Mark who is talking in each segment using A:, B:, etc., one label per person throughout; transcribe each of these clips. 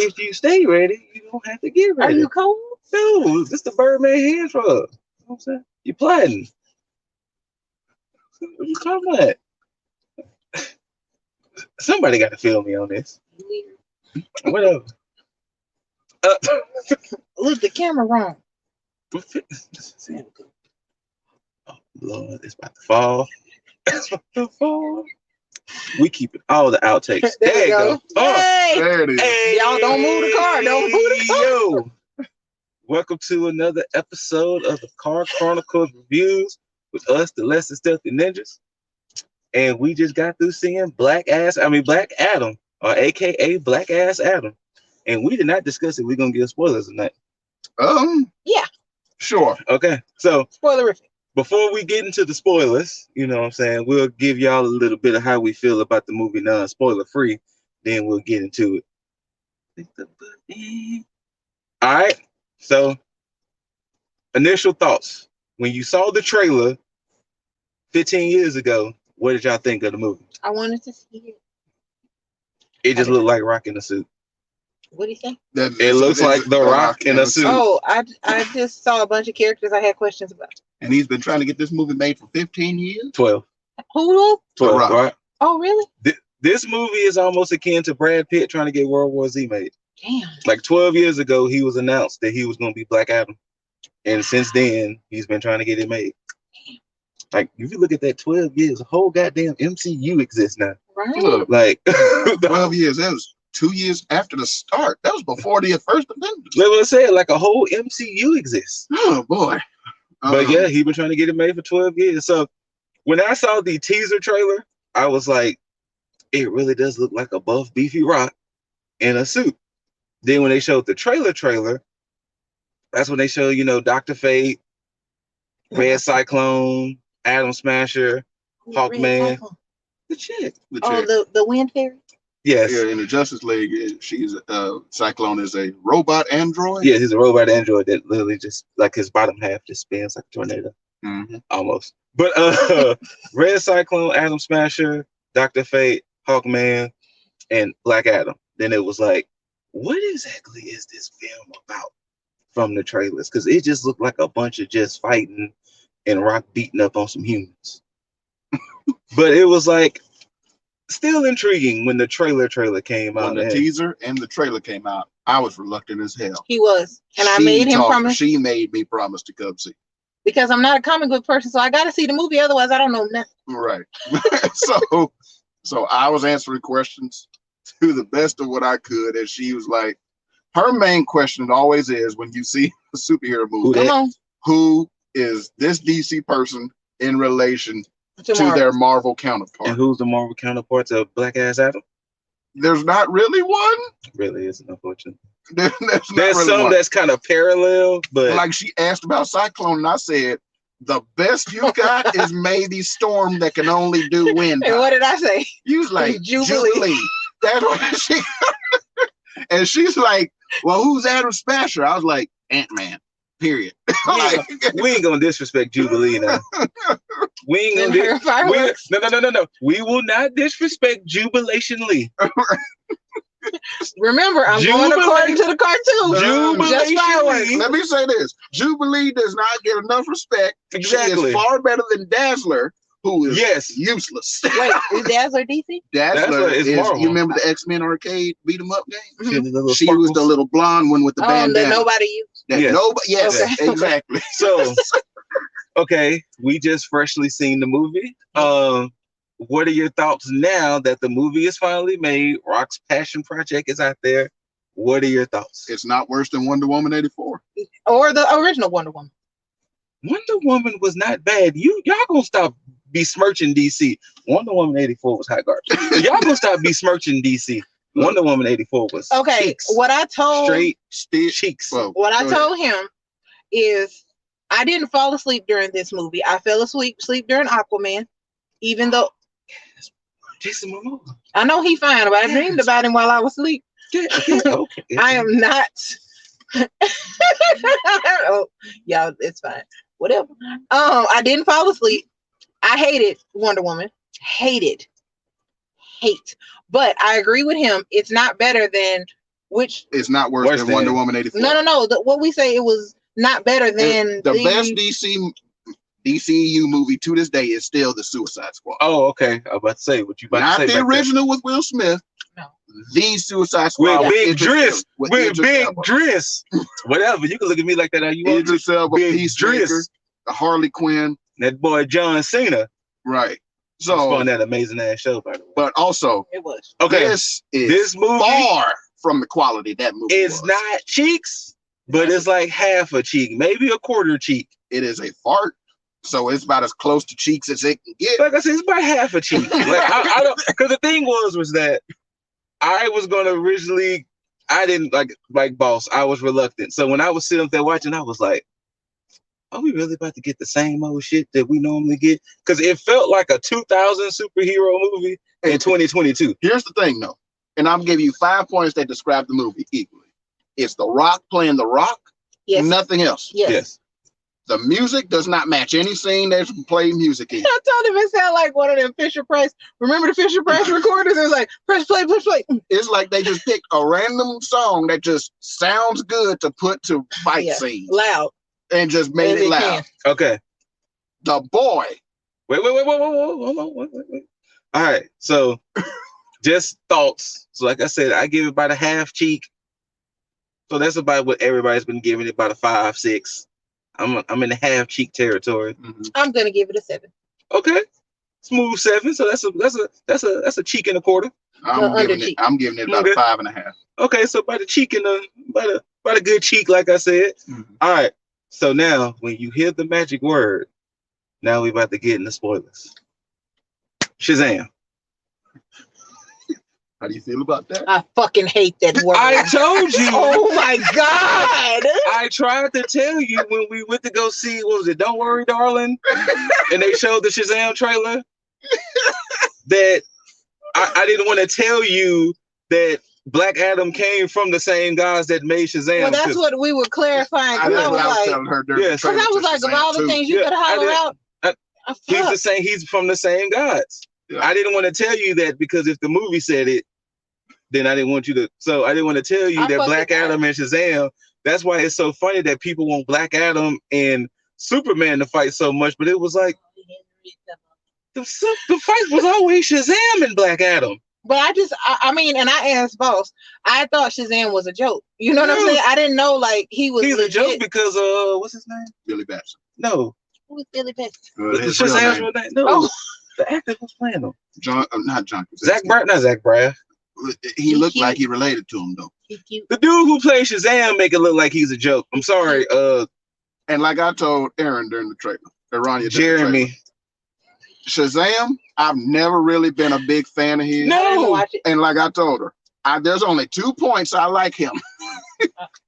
A: if you stay ready, you don't have to get
B: Are
A: ready.
B: you cold?
A: No, this the Birdman hand rub. You know what I'm saying? You plotting. What you talking about? Somebody got to feel me on this. Whatever. Uh,
B: Look, the camera wrong.
A: oh, Lord, it's about to fall. It's about to fall. We keep it all the outtakes.
B: There we
A: you
B: go.
A: Oh,
B: Hey,
C: There it is.
A: hey,
B: y'all don't move the car. Don't move the car.
A: Yo, welcome to another episode of the Car Chronicles reviews with us, the Less Than Stealthy Ninjas. And we just got through seeing Black Adam, or AKA Black Ass Adam. And we did not discuss it. We're gonna give spoilers tonight.
B: Yeah,
C: Sure.
A: Okay, so
B: spoilerific.
A: before we get into the spoilers, you know what I'm saying, we'll give y'all a little bit of how we feel about the movie non-spoiler free. Then we'll get into it. All right. So, initial thoughts. When you saw the trailer 15 years ago, what did y'all think of the movie?
B: I wanted to see it.
A: It just looked like Rock in a suit.
B: What do you think?
A: It looks like The Rock in a suit.
B: Oh, I just saw a bunch of characters I had questions about.
C: And he's been trying to get this movie made for 15 years.
A: 12.
B: Who?
A: 12,
C: Rock.
A: right?
B: Oh, really?
A: This movie is almost akin to Brad Pitt trying to get World War Z made.
B: Damn.
A: Like 12 years ago, he was announced that he was going to be Black Adam. And since then, he's been trying to get it made. Like, if you look at that 12 years, the whole goddamn MCU exists now.
B: Right.
C: Look,
A: Like,
C: 12 years. That was 2 years after the start. That was before the first Avengers.
A: like what I said, like a whole MCU exists.
C: Oh, boy.
A: But yeah, he's been trying to get it made for 12 years. So when I saw the teaser trailer, I was like, it really does look like a buff, beefy Rock in a suit. Then when they showed the trailer, that's when they show, Dr. Fate, Red Cyclone, Atom Smasher, Hawkman. The chick.
B: The Wind Fairy?
A: Yes.
C: Yeah, in the Justice League, she's Cyclone is a robot android.
A: Yeah, he's a robot android that literally just, like, his bottom half just spins like a tornado.
C: Mm-hmm.
A: Almost. But Red Cyclone, Atom Smasher, Dr. Fate, Hawkman, and Black Adam. Then it was like, what exactly is this film about from the trailers? Because it just looked like a bunch of just fighting and Rock beating up on some humans. But it was like still intriguing when the trailer came out.
C: When the teaser and the trailer came out, I was reluctant as hell.
B: He was. And I made him promise.
C: She made me promise to come see.
B: Because I'm not a comic book person, so I got to see the movie. Otherwise, I don't know nothing.
C: Right. So I was answering questions to the best of what I could. And she was like, her main question always is when you see a superhero movie, who is this DC person in relation to their Marvel counterpart?
A: And who's the Marvel counterpart to Black Ass Adam?
C: There's not really one.
A: Really isn't, unfortunately.
C: There's
A: really some one that's kind of parallel, but
C: like she asked about Cyclone, and I said, the best you got is maybe Storm that can only do wind.
B: And what did I say?
C: You was like,
B: Jubilee.
C: That's what she and she's like, well, who's Adam Smasher? I was like, Ant-Man. Period.
A: We ain't gonna disrespect Jubilee now. We ain't gonna No. We will not disrespect Jubilation Lee.
B: Remember, I'm going according to the cartoon.
A: Jubilee.
C: Let me say this. Jubilee does not get enough respect.
A: Exactly.
C: She is far better than Dazzler, who is useless.
B: Wait, is Dazzler DC?
C: Dazzler is Marvel. You remember the X-Men arcade beat 'em up game? Mm-hmm. She was the little blonde one with the bandana.
B: That nobody used.
C: Yes, okay. Exactly.
A: So, okay, we just freshly seen the movie. What are your thoughts now that the movie is finally made? Rock's passion project is out there. What are your thoughts?
C: It's not worse than Wonder Woman 84.
B: Or the original Wonder Woman.
A: Wonder Woman was not bad. Y'all gonna stop besmirching DC. Wonder Woman 84 was hot garbage. Y'all gonna stop besmirching DC. Wonder Woman 84 was cheeks.
B: What I told
A: straight cheeks.
B: What I told him is I didn't fall asleep during this movie. I fell asleep during Aquaman, even though
A: Jason Momoa.
B: I know he fine, but I dreamed about him while I was asleep.
A: Okay.
B: I am not. Oh, y'all, it's fine. Whatever. I didn't fall asleep. I hated Wonder Woman. Hate. But I agree with him. It's not better than Which
C: it's not worse than Wonder Woman 84.
B: No. What we say, it was not better than
C: the best DCU movie to this day is still the Suicide Squad.
A: Oh, okay. I was about to say what you about
C: not
A: to say.
C: Not the original with Will Smith.
B: No.
C: The Suicide Squad
A: with Big Driss. With Big Driss. Whatever. You can look at me like that all you want to.
C: Idris Elba, Peacemaker, the Harley Quinn.
A: That boy John Cena.
C: Right. So
A: on that amazing ass show, by the way.
C: But also,
B: it was.
A: Okay.
C: This movie far from the quality that movie
A: It's
C: was.
A: not cheeks, but it's like half a cheek, maybe a quarter cheek.
C: It is a fart. So it's about as close to cheeks as it can get.
A: Like I said, it's about half a cheek. Like I don't, because the thing was that I was gonna originally, I didn't like Boss. I was reluctant. So when I was sitting up there watching, I was like, are we really about to get the same old shit that we normally get? Because it felt like a 2000 superhero movie in 2022.
C: Here's the thing, though, and I'm giving you 5 points that describe the movie equally. It's The Rock playing The Rock.
B: Yes.
C: Nothing else.
B: Yes.
C: The music does not match any scene that's played music in.
B: I told him it sounded like one of them Fisher Price. Remember the Fisher Price recorders? It was like, press play, press play.
C: It's like they just picked a random song that just sounds good to put to fight scenes.
B: Loud.
C: And just made it loud.
A: Okay.
C: The boy.
A: Wait. Hold on. Wait. All right. So just thoughts. So like I said, I give it about a half cheek. So that's about what everybody's been giving it, about a 5, 6. I'm in the half cheek territory.
C: Mm-hmm.
B: I'm gonna give it a 7.
A: Okay. Smooth 7. So that's a cheek and a quarter.
C: I'm giving it about a 5.5.
A: Okay, so about a cheek and about a good cheek, like I said.
C: Mm-hmm.
A: All right. So now, when you hear the magic word, now we about to get in the spoilers. Shazam.
C: How do you feel about that?
B: I fucking hate that word.
A: I told you.
B: Oh my God.
A: I tried to tell you when we went to go see, what was it, Don't Worry, Darling? And they showed the Shazam trailer that I didn't want to tell you that Black Adam came from the same guys that made Shazam.
B: Well, that's what we were clarifying.
C: I was telling her during the trailer.
B: Because I was like, of all the things you could holler out,
A: he's from the same gods. Yeah. I didn't want to tell you that because if the movie said it, then I didn't want you to. So I didn't want to tell you that Black Adam and Shazam. That's why it's so funny that people want Black Adam and Superman to fight so much. But it was like the fight was always Shazam and Black Adam.
B: But I mean, and I asked Boss, I thought Shazam was a joke. You know what I'm saying? I didn't know like he's legit.
A: A joke because what's his name?
C: Billy Batson.
A: No.
B: Who was Billy Batson?
A: Shazam's real name. No. The actor was playing him.
C: Not John.
A: Zach Braff.
C: He looked like he related to him though.
A: The dude who plays Shazam make it look like he's a joke. I'm sorry.
C: And like I told Aaron during the trailer,
A: Jeremy.
C: Shazam, I've never really been a big fan of his.
A: No.
C: And like I told her, there's only 2 points I like him.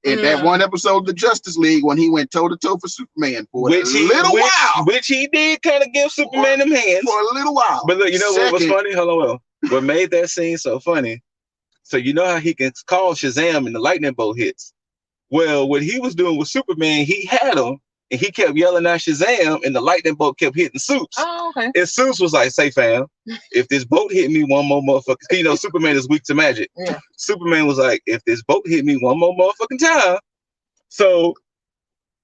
C: In that one episode of the Justice League when he went toe-to-toe for Superman for a little while.
A: Which he did kind of give Superman them hands.
C: For a little while.
A: But look, you know what was funny? Hold on. What made that scene so funny? So you know how he can call Shazam and the lightning bolt hits? Well, what he was doing with Superman, he had him and he kept yelling at Shazam and the lightning bolt kept hitting Suits.
B: Oh, okay.
A: And Suits was like, say fam, if this bolt hit me one more motherfucker, you know, Superman is weak to magic.
B: Yeah.
A: Superman was like, if this bolt hit me one more motherfucking time. So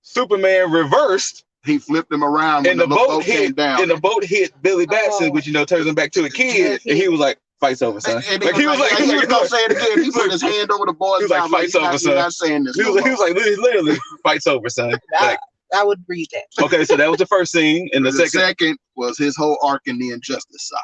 A: Superman reversed.
C: He flipped him around when the boat came down.
A: And the boat hit Billy Batson, which, you know, turns him back to a kid. And he was like, fight's over, son.
C: And he was gonna say it again. He put his hand over the boy's mouth.
A: He was like, fight's over, son.
C: Not saying this.
A: He was like, literally, fight's over, son. Like,
B: I would read that.
A: Okay, so that was the first scene. And the
C: second was his whole arc in the Injustice saga.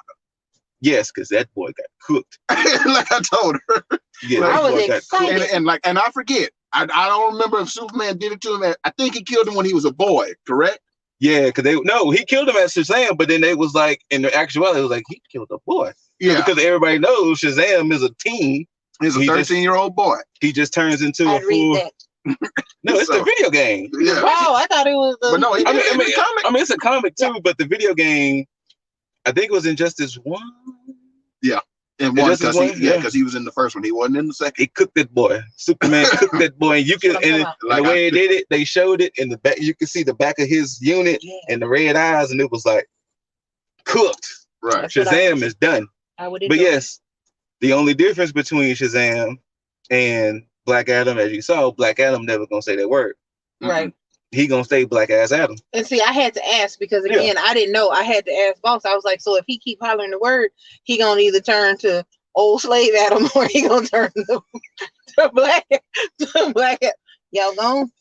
A: Yes, because that boy got cooked.
C: Like I told her.
A: Yeah,
B: I was excited.
C: And I forget. I don't remember if Superman did it to him. I think he killed him when he was a boy, correct?
A: Yeah, because he killed him at Shazam, but then they was like, in the actuality, it was like, he killed a boy.
C: Yeah.
A: Because everybody knows Shazam is a teen.
C: He's a 13-year-old boy.
A: He just turns into a fool. No, it's the video game.
C: Yeah.
B: Wow, I thought it was the...
C: But no,
A: I mean, it's a comic too, but the video game, I think it was Injustice 1. Yeah.
C: And one, because he was in the first one. He wasn't in the second.
A: He cooked that boy. Superman cooked that boy. And you can, and the way they did it, they showed it in the back. You can see the back of his unit and the red eyes, and it was like cooked.
C: Right.
A: Shazam is done. But yes, the only difference between Shazam And Black Adam, as you saw, Black Adam never gonna say that word.
B: Right.
A: He gonna stay Black Ass Adam.
B: And see, I had to ask because again, I didn't know. I had to ask Boss. I was like, so if he keep hollering the word, he gonna either turn to old slave Adam or he gonna turn to black. Y'all gone?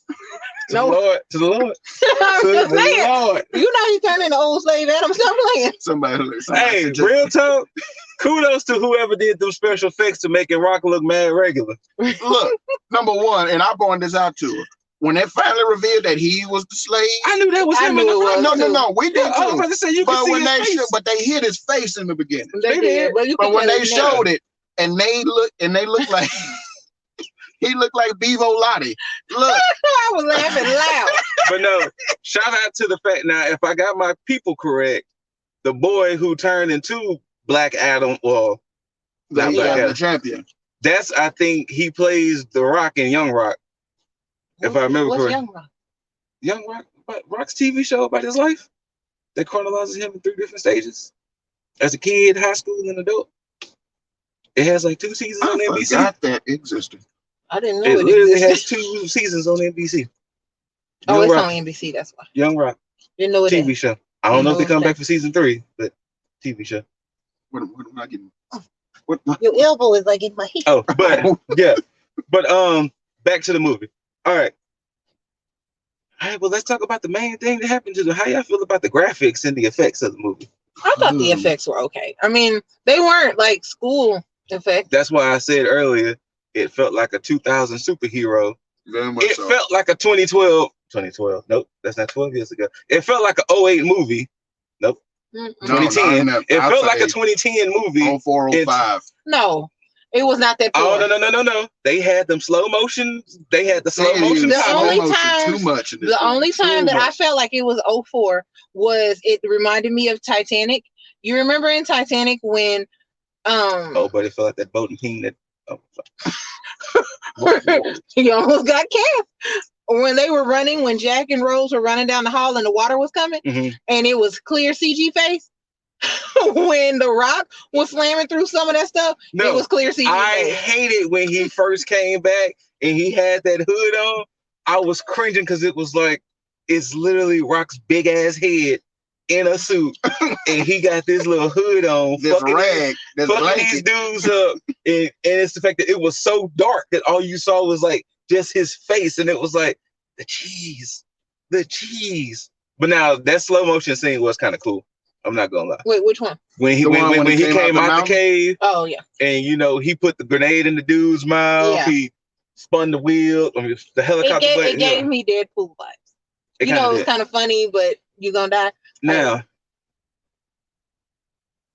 A: To the Lord. To the Lord.
B: I'm
A: To
B: just
A: the
B: saying.
A: Lord.
B: You know he turned into old slave Adam. Stop playing.
C: Somebody
A: Hey, real talk. Kudos to whoever did those special effects to make Rock look mad regular.
C: Look, number one, and I pointed this out to her. When they finally revealed that he was the slave,
A: I knew that was him in the front.
C: No, we did too.
A: I was about to say you
C: but
A: can
C: when
A: see his face.
C: but they hid his face in the beginning.
B: They did.
C: But when they showed it, and they looked like he looked like Bevo Lottie. Look,
B: I was laughing loud.
A: But no, shout out to the fact now, if I got my people correct, the boy who turned into Black Adam, well, not Black Adam,
C: the champion.
A: That's, I think he plays the Rock in Young Rock. If I remember correctly.
B: Young Rock?
A: Young Rock, Rock's TV show about his life that chronologizes him in 3 different stages. As a kid, high school, and adult. It has like 2 seasons on NBC.
C: I forgot that existed.
B: I didn't know
A: it literally has 2 seasons on NBC.
B: Young Rock. On NBC, that's why.
A: Young Rock.
B: Didn't know it.
A: TV show. I don't know if they come back for season 3, but TV show.
C: What am I getting?
B: Your elbow is like in my head.
A: Oh, but yeah. But back to the movie. All right. Well, let's talk about the main thing that happened to how y'all feel about the graphics and the effects of the movie.
B: I thought the effects were okay. I mean, they weren't like school effects.
A: That's why I said earlier it felt like a 2000 superhero. It felt like a 2012. Nope, that's not 12 years ago. It felt like an 08 movie. Nope. 2010. It felt like a 2010 movie.
C: 0405.
B: No, it was not that.
A: Oh, no. They had them slow motion. They had the slow motion.
B: The only time,
C: too much.
B: The only time that I felt like it was 04 was it reminded me of Titanic. You remember in Titanic when
A: but it felt like that boating team that
B: he almost got cast. When they were running, when Jack and Rose were running down the hall and the water was coming, and it was clear CG face. When The Rock was slamming through some of that stuff, it was clear CG
A: I
B: face.
A: hated when he first came back and he had that hood on. I was cringing because it was like, it's literally Rock's big ass head in a suit, and he got this little hood on, fucking these dudes up, and it's the fact that it was so dark that all you saw was like just his face, and it was like the cheese. But now that slow motion scene was kind of cool. I'm not gonna lie.
B: Wait, which one?
A: When he came out the cave.
B: Oh yeah.
A: And he put the grenade in the dude's mouth. Yeah. He spun the wheel. I mean, the helicopter.
B: It gave me Deadpool vibes. It was kind of funny, but you're gonna die.
A: Now,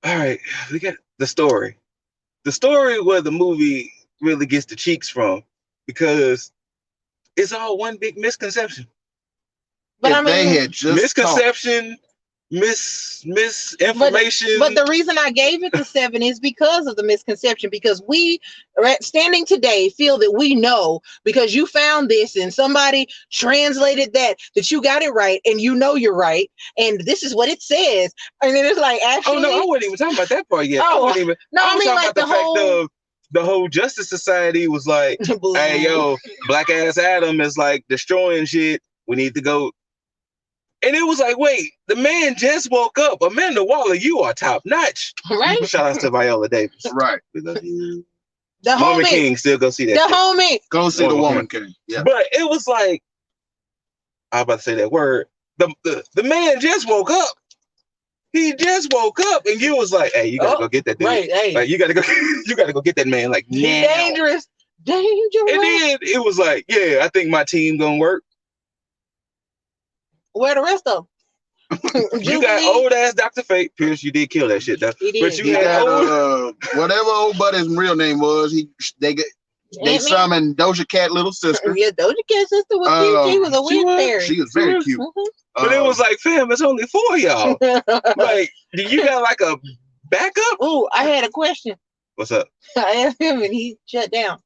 A: all right, we got the story. The story where the movie really gets the cheeks from, because it's all one big misconception.
B: But I mean,
C: they had just
A: misconception, misinformation.
B: But the reason I gave it the 7 is because of the misconception. Because we, standing today, feel that we know because you found this and somebody translated that you got it right and you know you're right and this is what it says. And then it's like, actually,
A: oh no, I wasn't even talking about that part yet.
B: Oh, I mean like the whole.
A: The whole Justice Society was like, hey, yo, Black Ass Adam is like destroying shit. We need to go. And it was like, wait, the man just woke up. Amanda Waller, you are top notch.
B: Right.
A: Shout out to Viola Davis.
C: Right.
A: We love you.
B: The
A: Woman
B: homie.
A: King, still go see that.
B: The homie.
C: Go see the Woman King. Yeah.
A: But it was like, I was about to say that word. The man just woke up. He just woke up, and you was like, "Hey, you gotta go get that dude.
B: Right, hey.
A: Like, you gotta go get that man. Like, now."
B: Dangerous.
A: And then it was like, "Yeah, I think my team gonna work."
B: Where the rest of them?
A: You got old ass Dr. Fate. Pierce, you did kill that shit, though.
B: He did.
A: But you had
C: whatever old buddy's real name was. They summoned Doja Cat little sister.
B: Yeah, Doja Cat sister was cute. She was a weird fairy.
C: She was very cute.
A: But it was like, fam, it's only 4 of y'all. Like, do you got like a backup?
B: Oh, I had a question.
A: What's up?
B: I asked him and he shut down.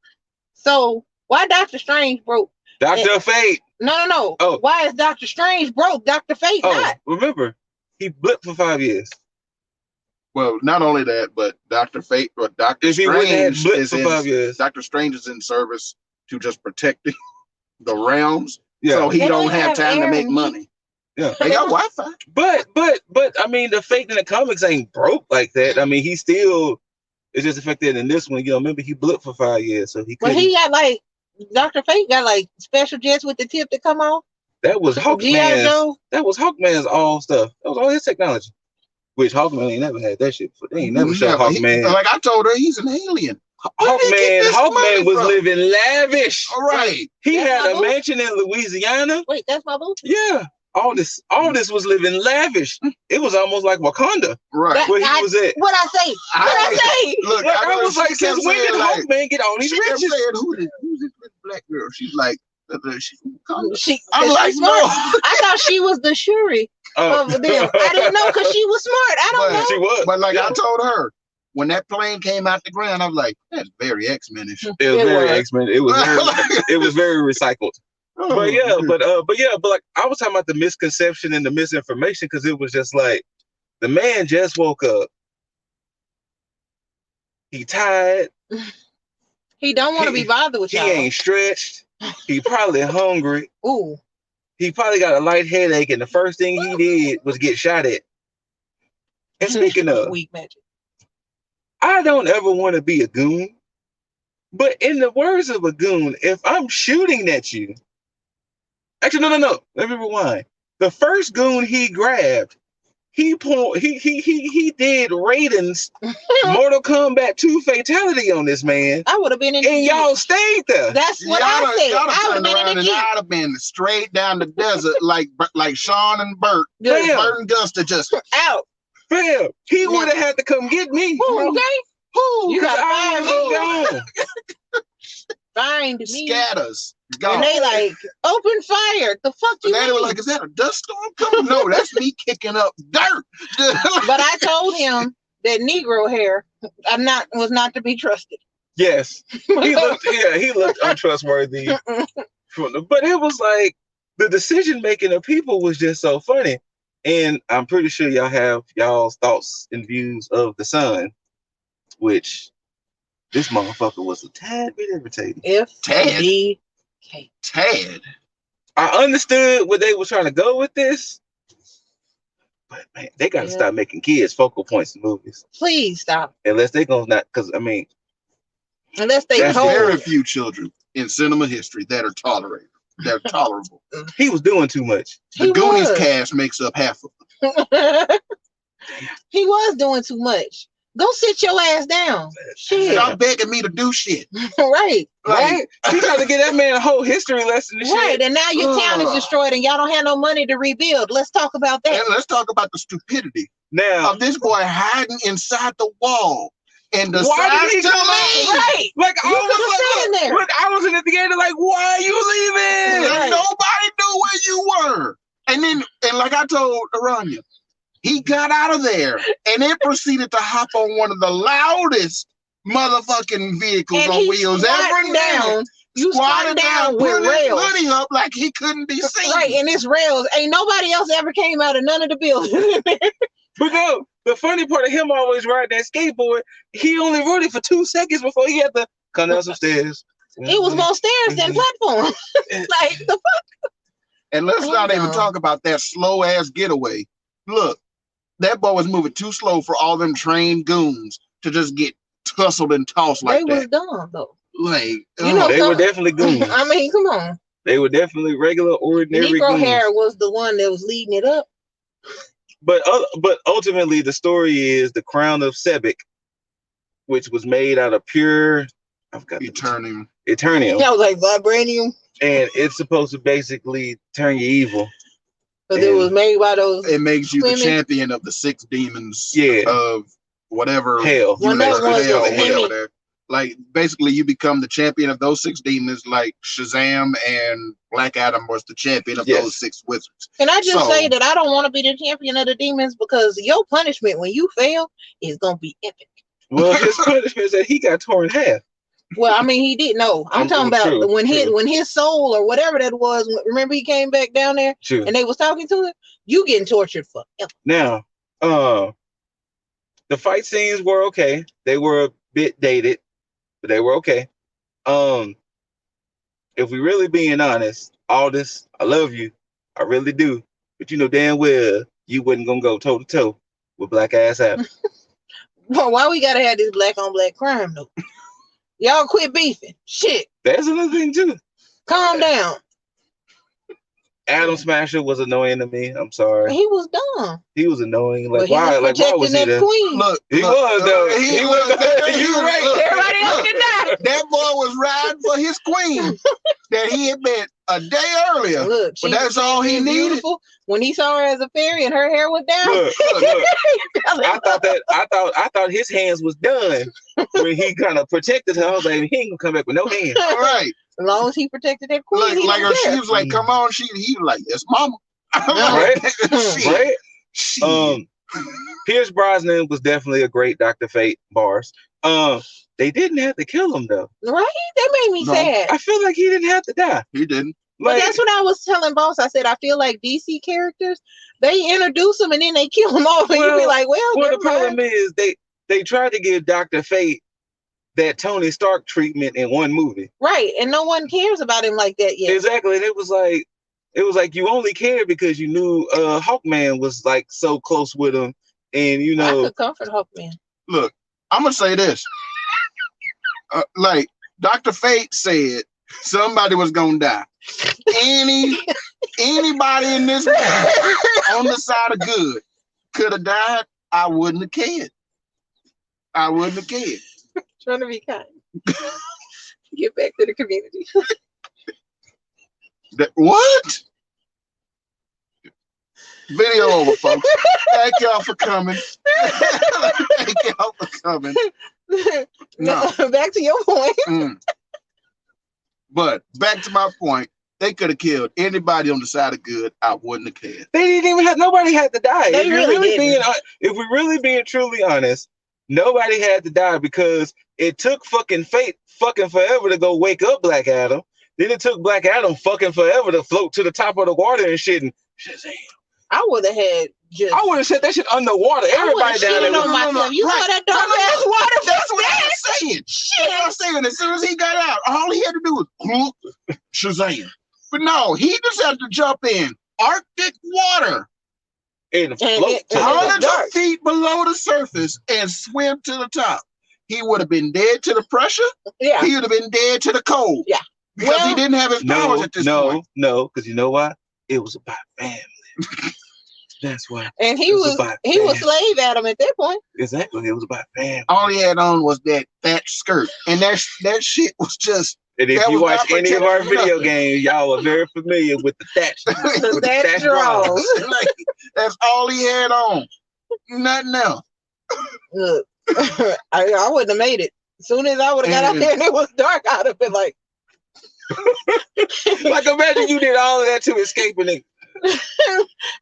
B: So why Dr. Strange broke?
A: Dr. Fate.
B: No.
A: Oh.
B: Why is Dr. Strange broke? Dr. Fate not?
A: Remember, he blipped for 5 years.
C: Well, not only that, but Dr. Fate or Dr. Strange Dr. Strange is in service to just protecting the realms. Yeah. So he don't have time to make money.
A: Yeah.
C: They got Wi-Fi.
A: But I mean, the Fate in the comics ain't broke like that. I mean, he still is just affected in this one. You know, remember he blipped for 5 years, so he couldn't.
B: Well, he got like Dr. Fate got like special jets with the tip that come off.
A: That was Hawkman's. That was Hawkman's all stuff. That was all his technology. Which Hawkman ain't never had that shit before. They ain't never showed Hawkman.
C: Like I told her, he's an alien.
A: Hawkman was living lavish.
C: All right.
A: He had a mansion in Louisiana.
B: Wait, that's my boo?
A: Yeah. All this was living lavish. It was almost like Wakanda.
C: Right.
A: Where he was at.
B: What I say?
A: Look, I was like, since when did Hawkman get all these riches?
C: Who's this black girl? She's like, I'm
B: like, no. I thought she was the Shuri of them. I didn't know because she was smart. I don't know.
A: She was.
C: But like I told her, when that plane came out the ground, I was like, that's very X-Men-ish.
A: It was very X-Men. It was very recycled. But like I was talking about the misconception and the misinformation because it was just like the man just woke up. He tired.
B: He don't want to be bothered with y'all.
A: He ain't stretched. He probably hungry.
B: Ooh.
A: He probably got a light headache, and the first thing he did was get shot at. And speaking of
B: weak magic,
A: I don't ever want to be a goon, but in the words of a goon, if I'm shooting at you, actually no. Let me rewind. The first goon he grabbed, he did Raiden's Mortal Kombat 2 fatality on this man.
B: I would have been in
A: and y'all stayed there.
B: That's what I said. I would have been in the Jeep.
C: I'd have been straight down the desert like Sean and Bert. Bert and Guster just
B: out.
A: Fam, he would have had to come get me.
B: Okay. You got
A: to
B: find me.
C: Scatters.
B: And they like open fire. The fuck you mean?
C: They were like, is that a dust storm coming? No, that's me kicking up dirt.
B: But I told him that Negro hair was not to be trusted.
A: Yes. He looked untrustworthy. But it was like the decision making of people was just so funny. And I'm pretty sure y'all have y'all's thoughts and views of the Sun, which this motherfucker was a tad bit irritating.
C: Tad.
A: I understood where they were trying to go with this, but man, they got to stop making kids focal points in movies.
B: Please stop.
A: Unless they gonna not, because I mean,
B: unless they
C: there's very few children in cinema history that are tolerated. They're tolerable.
A: He was doing too much.
C: The Goonies cast makes up half of them.
B: He was doing too much. Go sit your ass down. Shit.
C: Stop begging me to do shit.
B: Right.
A: He tried to get that man a whole history lesson and
B: right.
A: shit.
B: And now your town is destroyed and y'all don't have no money to rebuild. Let's talk about that.
C: And let's talk about the stupidity
A: now
C: of this boy hiding inside the wall. And the
A: why did he come
B: out? Right.
A: Like I was in the theater like, why are you leaving?
C: Right. Nobody knew where you were. And like I told Aranya, he got out of there and then proceeded to hop on one of the loudest motherfucking vehicles on wheels ever down.
B: You squatted down with rails.
C: Putting up like he couldn't be seen.
B: Right, and it's rails. Ain't nobody else ever came out of none of the buildings.
A: But no, the funny part of him always riding that skateboard, he only rode it for 2 seconds before he had to come down some stairs.
B: It was more stairs than platform. Like the fuck.
C: And let's not even talk about that slow ass getaway. Look, that boy was moving too slow for all them trained goons to just get tussled and tossed like that.
B: They was dumb though.
C: Like
A: they were definitely goons.
B: I mean, come on.
A: They were definitely regular, ordinary
B: Negro
A: goons.
B: hair was the one that was leading it up.
A: But ultimately, the story is the crown of Sebek, which was made out of pure, I've got
C: Eternium.
A: Eternium.
B: That was like vibranium.
A: And it's supposed to basically turn you evil.
B: Because it was made by those.
C: It makes you the champion of the 6 demons. Of whatever
A: hell.
C: Whatever. Like basically, you become the champion of those 6 demons. Like Shazam and Black Adam was the champion of those 6 wizards.
B: Can I just say that I don't want to be the champion of the demons because your punishment when you fail is gonna be epic.
A: Well, his punishment is that he got torn in half.
B: Well, I mean, he didn't know. I'm talking about when his soul or whatever that was. Remember, he came back down there and they was talking to him. You getting tortured forever.
A: Now, The fight scenes were okay. They were a bit dated, but they were okay. If we really being honest, Aldous, I love you. I really do. But you know damn well you wasn't gonna go toe to toe with Black Ass Adam.
B: Well, why we gotta have this black on black crime though? Y'all quit beefing. Shit.
A: That's another thing too.
B: Calm down.
A: Adam Smasher was annoying to me. I'm sorry.
B: He was dumb.
A: He was annoying. Like
B: But he
A: why?
B: was
A: Like why was he
B: protecting that
A: there?
B: queen.
C: Look,
A: He
C: look,
A: was though. He was. You
C: look,
A: right.
C: look,
B: Everybody else
C: look.
B: can die.
C: That boy was riding for his queen that he had met a day earlier.
B: Look,
C: But that's all he
B: was
C: needed.
B: beautiful. When he saw her as a fairy and her hair was down,
A: Look. I thought his hands was done when he kind of protected her. I was like, he ain't gonna come back with no hands.
C: All right.
B: as long as he protected that queen,
C: Like her, she
B: care.
C: was like, come on, he was like, yes, mama.
A: Right?
C: Shit.
A: Right?
C: Shit.
A: Pierce Brosnan was definitely a great Dr. Fate bars. They didn't have to kill him though.
B: Right? That made me
C: No.
B: sad.
A: I feel like he didn't have to die.
C: He didn't.
B: But
A: Like,
B: that's what I was telling Boss. I said I feel like DC characters, they introduce them and then they kill them off, and you be like, well,
A: the
B: never
A: problem
B: mind.
A: is they tried to give Dr. Fate that Tony Stark treatment in one movie.
B: Right, and no one cares about him like that yet.
A: Exactly. And it was like you only cared because you knew Hawkman was like so close with him, and you
B: I
A: know.
B: could comfort Hawkman.
C: Look, I'm gonna say this. Like Dr. Fate said, somebody was gonna die. Anybody in this movie on the side of good could have died. I wouldn't have cared. I wouldn't have cared.
B: Trying to be kind. Get back to the community.
C: What? Video over, folks. Thank y'all for coming. Thank y'all for coming. No.
B: Back to your point.
C: But back to my point, they could have killed anybody on the side of good. I wouldn't have cared.
A: They didn't even have. Nobody had to die.
B: They really didn't.
A: If we're really being truly honest, nobody had to die because it took fucking Fate fucking forever to go wake up Black Adam. Then it took Black Adam fucking forever to float to the top of the water and shit. And Shazam.
B: I would have had just.
A: I would have set that shit underwater. Everybody down there.
B: On myself. You saw that dark ass water.
C: That's what I'm saying.
B: Shit.
C: That's what I'm saying. As soon as he got out, all he had to do was Shazam. But no, he just had to jump in Arctic water.
A: And float
C: hundreds of feet below the surface and swim to the top. He would have been dead to the pressure.
B: Yeah.
C: He would have been dead to the cold.
B: Yeah.
C: Because he didn't have his powers at this point.
A: No, because you know why? It was about family. That's why.
B: And he was slave Adam at that point.
A: Exactly. It was about family.
C: All he had on was that skirt. And that shit was just.
A: And if you watch any of our video games, y'all are very familiar with the thatch.
B: The thatch draws.
C: Like, that's all he had on. Nothing else.
B: Look, I wouldn't have made it. As soon as I would have got out there and it was dark, I'd have been like.
A: Like, imagine you did all of that to escape and it.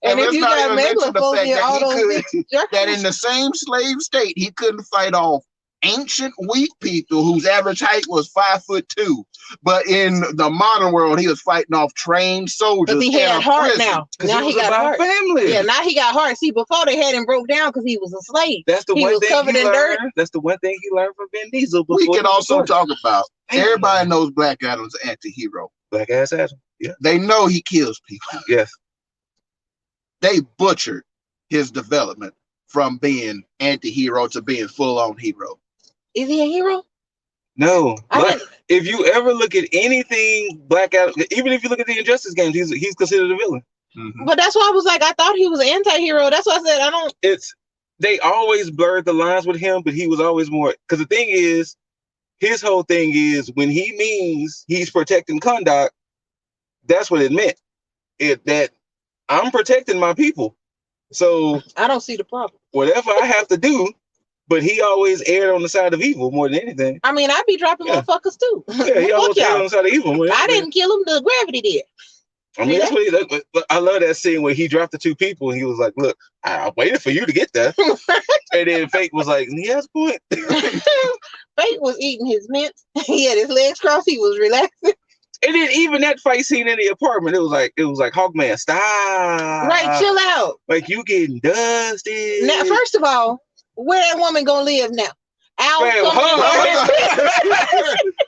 B: And if you got megalophobia, all those
C: that in the same slave state, he couldn't fight off ancient weak people whose average height was 5'2", but in the modern world he was fighting off trained soldiers.
B: But he had heart now. Now he got heart.
A: Family.
B: Yeah, now he got heart. See, before they had him broke down because he was a slave.
A: That's the one thing
B: covered in dirt.
A: That's the one thing he learned from Vin Diesel.
C: We can also talk about everybody knows Black Adam's an anti-hero.
A: Black ass Adam. Yeah.
C: They know he kills people.
A: Yes.
C: They butchered his development from being anti-hero to being full-on hero.
B: Is he a hero?
A: No. If you ever look at anything Black Adam, even if you look at the Injustice games, he's considered a villain.
C: Mm-hmm.
B: But that's why I was like, I thought he was an anti-hero. That's why I said I don't.
A: They always blurred the lines with him, but he was always more. Because the thing is, his whole thing is when he means he's protecting Kahndaq, that's what it meant. That I'm protecting my people. So
B: I don't see the problem.
A: Whatever I have to do. But he always erred on the side of evil more than anything.
B: I mean, I'd be dropping motherfuckers too.
A: Yeah, he always erred on the side of evil.
B: I didn't kill him. The gravity did.
A: I mean, that's what I love that scene where he dropped the two people and he was like, "Look, I waited for you to get there." And then Fate was like, "He has a point."
B: Fate was eating his mints. He had his legs crossed. He was relaxing.
A: And then even that fight scene in the apartment, it was like Hawkman, stop.
B: Right, chill out.
A: Like you getting dusty.
B: Now, first of all, Where that woman gonna live now? Out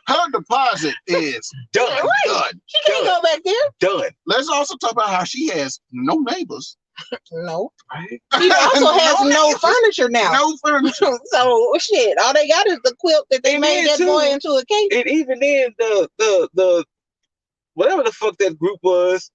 C: her deposit is
A: done.
B: Right.
C: Done.
B: She can't go back there.
A: Done.
C: Let's also talk about how she has no neighbors.
B: No.
A: Right.
B: She also has no furniture now.
C: No furniture.
B: So shit, all they got is the quilt that they made that boy into a cake.
A: And even then, the whatever the fuck that group was,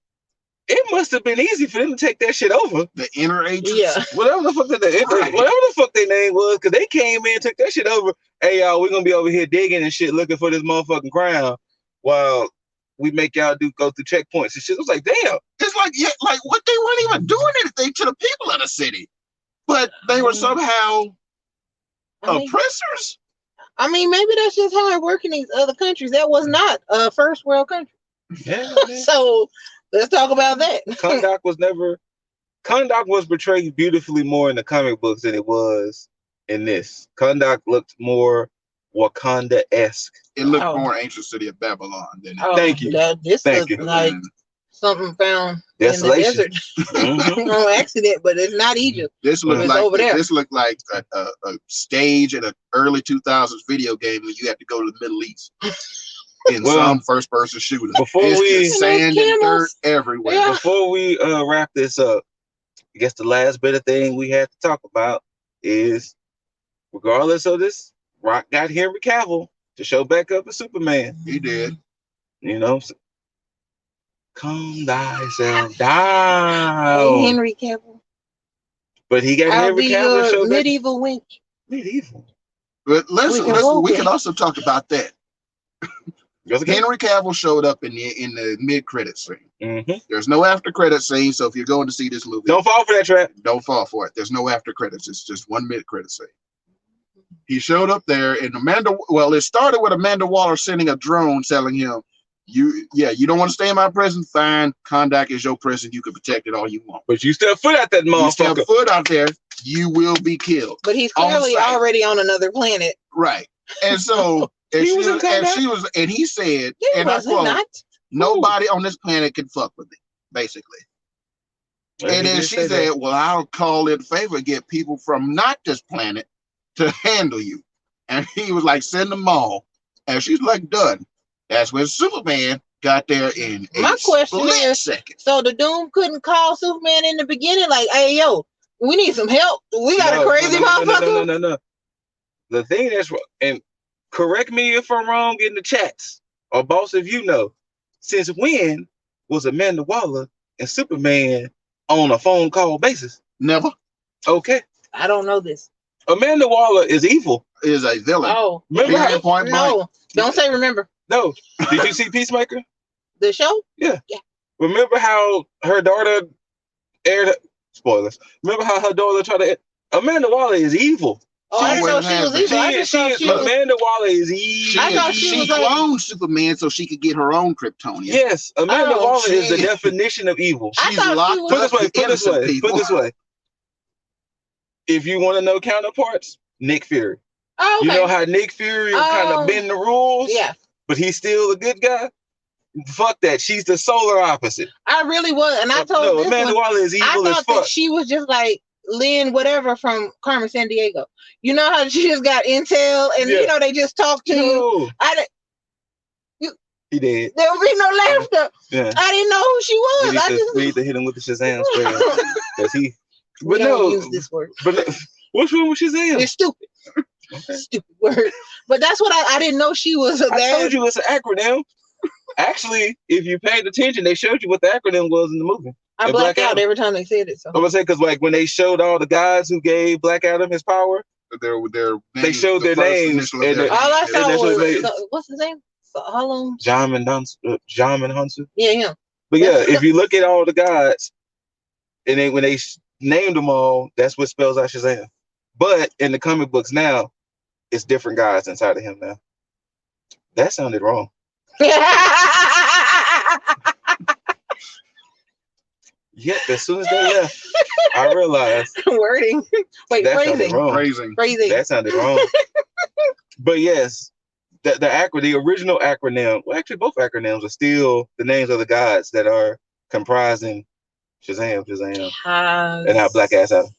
A: it must have been easy for them to take that shit over.
C: The inner agents.
B: Yeah.
A: Whatever the fuck whatever the fuck their name was, because they came in, took that shit over. Hey y'all, we're gonna be over here digging and shit, looking for this motherfucking crown, while we make y'all go through checkpoints and shit. It was like, damn.
C: It's like, yeah, like what, they weren't even doing anything to the people of the city, but they were somehow oppressors.
B: I mean, maybe that's just how it works in these other countries. That was not a first world country.
A: Yeah.
B: So let's talk about that.
A: Kahndaq was portrayed beautifully more in the comic books than it was in this. Kahndaq looked more Wakanda-esque.
C: It looked more ancient city of Babylon than
A: Thank you.
B: This looks like something found
A: Desolation.
B: in the desert on accident, but it's not Egypt.
C: This looked like
B: over there.
C: This looked like a stage in an early 2000s video game when you had to go to the Middle East in some first-person shooter. Just sand and dirt everywhere.
B: Yeah.
A: Before we wrap this up, I guess the last bit of thing we have to talk about is, regardless of this, Rock got Henry Cavill to show back up as Superman.
C: He did.
A: You know, calm thyself down.
B: Hey, Henry Cavill.
A: But he got Henry Cavill to show
B: medieval wench.
A: Medieval.
C: But we can also talk about that. Henry Cavill showed up in the mid-credit scene.
A: Mm-hmm.
C: There's no after-credit scene, so if you're going to see this movie,
A: don't fall for that trap.
C: Don't fall for it. There's no after-credits. It's just one mid-credit scene. He showed up there, and it started with Amanda Waller sending a drone telling him, you don't want to stay in my prison? Fine. Kahndaq is your prison. You can protect it all you want.
A: But you step foot out that motherfucker.
C: You step foot out there, you will be killed.
B: But he's clearly already on another planet.
C: Right. And so and he said, and I quote, nobody on this planet can fuck with me, basically. And then she said, well, I'll call in favor and get people from not this planet to handle you. And he was like, send them all. And she's like, done. That's when Superman got there in
B: my question is,
C: second.
B: So the Doom couldn't call Superman in the beginning, like, hey, yo, we need some help. We got a crazy motherfucker.
A: No. The thing that's wrong, and correct me if I'm wrong in the chats, or boss, if you know, since when was Amanda Waller and Superman on a phone call basis?
C: Never.
B: Okay. I don't know this.
A: Amanda Waller is evil.
C: Is a villain.
B: Oh,
A: remember?
B: No, don't say remember.
A: No. Did you see Peacemaker?
B: The show?
A: Yeah. Remember how her daughter aired? Spoilers. Remember how her daughter tried to? Amanda Waller is evil.
B: Oh, I didn't know she was evil.
A: Amanda Waller is evil.
C: She cloned Superman so she could get her own Kryptonian.
A: Yes, Amanda Waller is the definition of evil.
C: She's locked up. Put
A: this way. If you want to know counterparts, Nick Fury.
B: Oh, okay.
A: You know how Nick Fury kind of bend the rules?
B: Yeah.
A: But he's still a good guy? Fuck that. She's the solar opposite.
B: I really was. And I told
A: Amanda Waller is evil as fuck.
B: That she was just like Lynn whatever from Carmen Sandiego. You know how she just got intel and you know they just talk to you.
A: He did.
B: There would be no laughter.
A: Yeah.
B: I didn't know who she was.
A: We need to hit him with the Shazam spray. Because he
B: we don't use this word.
A: But what's wrong with Shazam?
B: It's stupid. Okay. Stupid word. But that's what I didn't know she was a bad.
A: I told you it's an acronym. Actually, if you paid attention, they showed you what the acronym was in the movie.
B: I blacked out every time they said it. So
A: I'm gonna say because like when they showed all the guys who gave Black Adam his power, they showed their names.
B: All I saw was what's his name?
A: John Hunter.
B: Yeah, him.
A: But yeah, if you look at all the gods, and then when they named them all, that's what spells out Shazam. But in the comic books now, it's different guys inside of him now. That sounded wrong. Yep, as soon as they left, I realized
B: wording. Wait, phrasing. Phrasing.
A: That sounded wrong. But yes, the original acronym. Well, actually, both acronyms are still the names of the gods that are comprising Shazam, and now Black Ass Adam.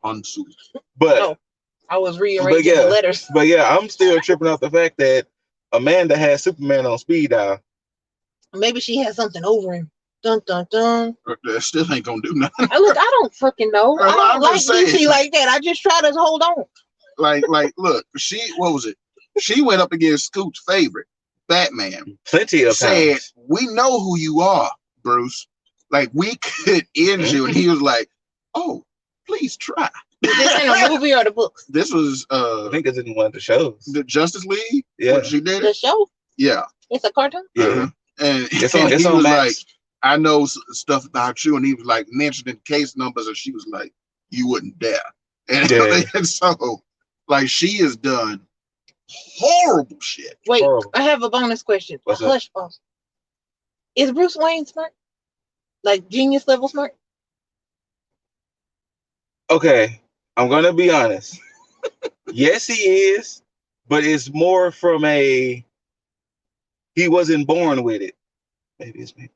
C: Unsued.
A: But
B: no, I was rearranging the letters.
A: But yeah, I'm still tripping off the fact that Amanda has Superman on speed dial.
B: Maybe she has something over him. Dun dun dun.
C: That still ain't gonna do nothing.
B: Look, I don't freaking know. I don't like DC like that. I just try to hold on.
C: Like, look, what was it? She went up against Scoot's favorite, Batman.
A: Plenty of
C: said,
A: times.
C: "We know who you are, Bruce. Like, we could end you." And he was like, "Oh, please try."
B: Is this in a movie or the books?
C: This was
A: I think it's in one of the shows.
C: The Justice League.
A: Yeah.
C: She did
B: the show.
C: Yeah.
B: It's a cartoon.
A: Yeah.
C: And
A: it's
C: he
A: on
C: was
A: Max.
C: like, "I know stuff about you," and he was like mentioning case numbers, and she was like, "You wouldn't dare." And, and so, like, she has done horrible shit.
B: Wait,
A: horrible.
B: I have a bonus question.
A: What's
B: a hush pause. Is Bruce Wayne smart? Like genius level smart?
A: Okay, I'm gonna be honest. Yes, he is, but it's more from he wasn't born with it. Maybe it's me.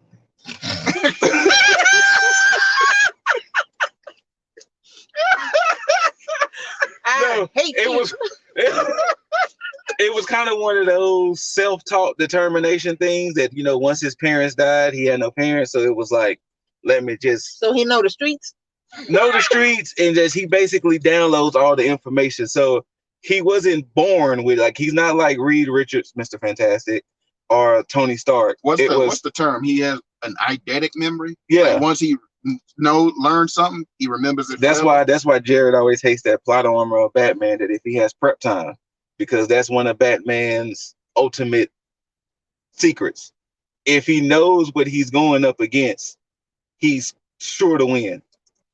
B: I hate
A: it. It was kind of one of those self-taught determination things that, you know, once his parents died, he had no parents, so it was like, let me just.
B: So he know the streets.
A: Know the streets, and just he basically downloads all the information. So he wasn't born with, like, he's not like Reed Richards, Mr. Fantastic, or Tony Stark.
C: What's the term? He has an eidetic memory.
A: Yeah.
C: Like once he learns something, he remembers it.
A: That's why Jared always hates that plot armor of Batman, that if he has prep time, because that's one of Batman's ultimate secrets. If he knows what he's going up against, he's sure to win.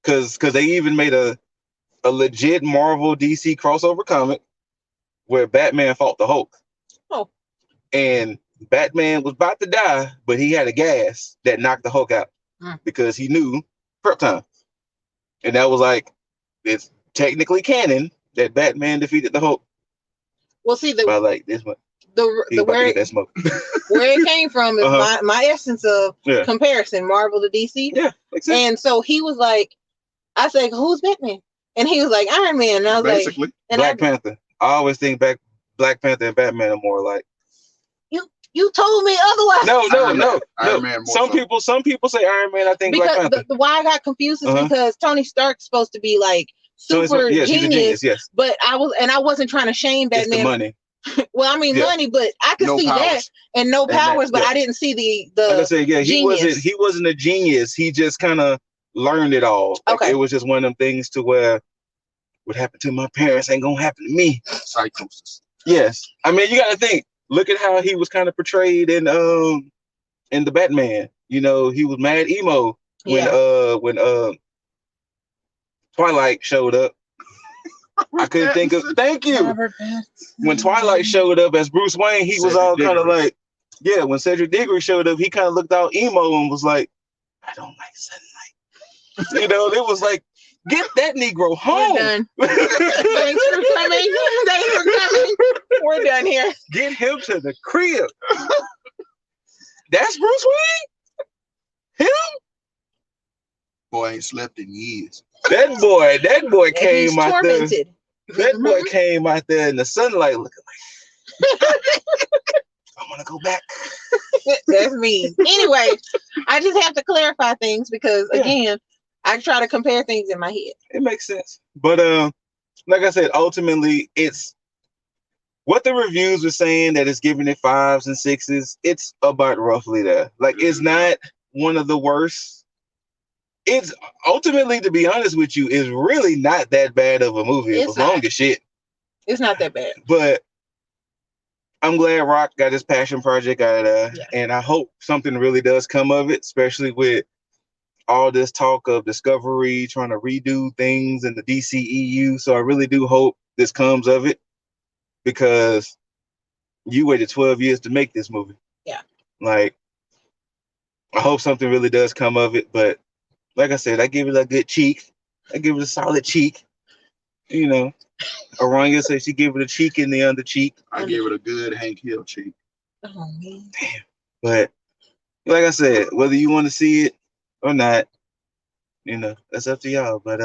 A: Because they even made a legit Marvel DC crossover comic where Batman fought the Hulk.
B: Oh.
A: And Batman was about to die, but he had a gas that knocked the Hulk out because he knew prep time. And that was like, it's technically canon that Batman defeated the Hulk.
B: Well, see,
A: by like this one.
B: Where it came from is my essence of comparison, Marvel to DC.
A: Yeah, exactly.
B: And so he was like, I said, "Who's Batman?" And he was like, "Iron Man." And I was
C: basically
B: like,
A: Black Panther. I always think Black Panther and Batman are more like.
B: You told me otherwise.
A: No.
C: Iron Man
A: some people say Iron Man. I think
B: because
A: Black Panther.
B: Why I got confused is because Tony Stark's supposed to be like super genius.
A: Yes.
B: But I wasn't trying to shame Batman.
A: It's the money.
B: Well, I mean money, but I could see that and no powers, but I didn't see the
A: like I said,
B: genius.
A: He wasn't a genius. He just kind of learned it all. Like, it was just one of them things to where what happened to my parents ain't gonna happen to me.
C: Psychosis.
A: Yes. I mean, you gotta think. Look at how he was kind of portrayed in the Batman. You know, he was mad emo when Twilight showed up. I couldn't think of. Thank you. When Twilight showed up as Bruce Wayne, he was all kind of like, when Cedric Diggory showed up, he kind of looked out emo and was like, I don't like sunlight. You know, it was like, get that Negro home.
B: We're done. Thanks for coming. We're done here.
A: Get him to the crib. That's Bruce Wayne? Him?
C: Boy ain't slept in years.
A: That boy came out there. That boy
B: Mm-hmm.
A: came out there in the sunlight looking like, I want to go back.
B: That's me. Anyway, I just have to clarify things because, again, I try to compare things in my head.
A: It makes sense. But like I said, ultimately, it's what the reviews were saying that it's giving it 5s and 6s. It's about roughly there. Like, it's not one of the worst. It's ultimately, to be honest with you, is really not that bad of a movie. It was long as shit.
B: It's not that bad.
A: But I'm glad Rock got his passion project out of there. Yeah. And I hope something really does come of it, especially with all this talk of Discovery trying to redo things in the DCEU. So I really do hope this comes of it, because you waited 12 years to make this movie.
B: Yeah.
A: Like, I hope something really does come of it. But like I said, I give it a good cheek. I give it a solid cheek. You know, Aranya said she gave it a cheek in the under cheek.
C: I gave it a good Hank Hill cheek.
B: Oh, man.
A: Damn. But like I said, whether you want to see it or not, you know, that's up to y'all. But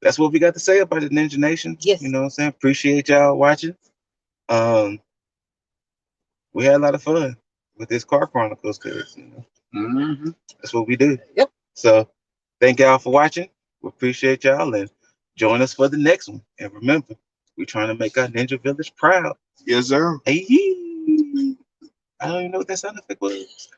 A: that's what we got to say about the Ninja Nation.
B: Yes.
A: You know what I'm saying? Appreciate y'all watching. We had a lot of fun with this Car Chronicles because that's what we do.
B: Yep.
A: So thank y'all for watching. We appreciate y'all and join us for the next one. And remember, we're trying to make our Ninja Village proud.
C: Yes, sir.
A: Hey, I don't even know what that sound effect was.